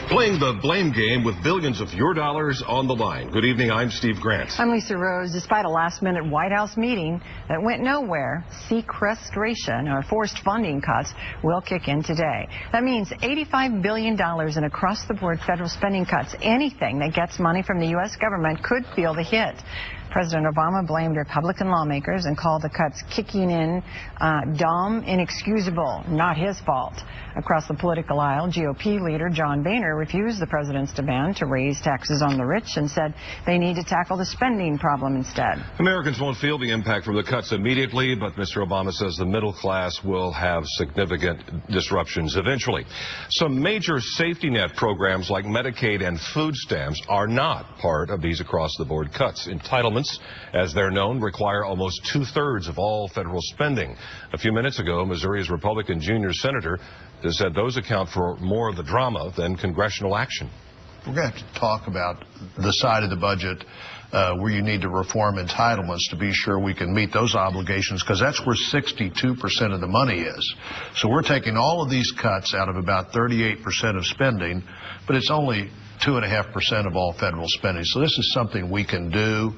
Playing the blame game with billions of your dollars on the line. Good evening, I'm Steve Grant. I'm Lisa Rose. Despite a last-minute White House meeting that went nowhere, sequestration, or forced funding cuts, will kick in today. That means $85 billion in across-the-board federal spending cuts. Anything that gets money from the U.S. government could feel the hit. President Obama blamed Republican lawmakers and called the cuts kicking in dumb, inexcusable, not his fault. Across the political aisle, GOP leader John Boehner refused the president's demand to raise taxes on the rich and said they need to tackle the spending problem instead. Americans won't feel the impact from the cuts immediately, but Mr. Obama says the middle class will have significant disruptions eventually. Some major safety net programs like Medicaid and food stamps are not part of these across-the-board cuts. Entitlements, as they're known, require almost two-thirds of all federal spending. A few minutes ago, Missouri's Republican junior senator said those account for more of the drama than congressional action. We're going to have to talk about the side of the budget where you need to reform entitlements to be sure we can meet those obligations, because that's where 62% of the money is. So we're taking all of these cuts out of about 38% of spending, but it's only 2.5% of all federal spending. So this is something we can do.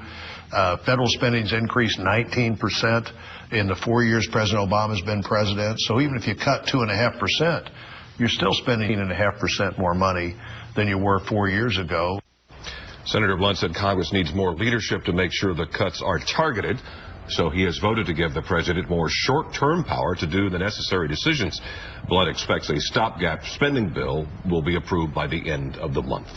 Federal spending's increased 19% in the 4 years President Obama's been president. So even if you cut 2.5%, you're still spending 18.5% more money than you were 4 years ago. Senator Blunt said Congress needs more leadership to make sure the cuts are targeted. So he has voted to give the president more short-term power to do the necessary decisions. Blunt expects a stopgap spending bill will be approved by the end of the month.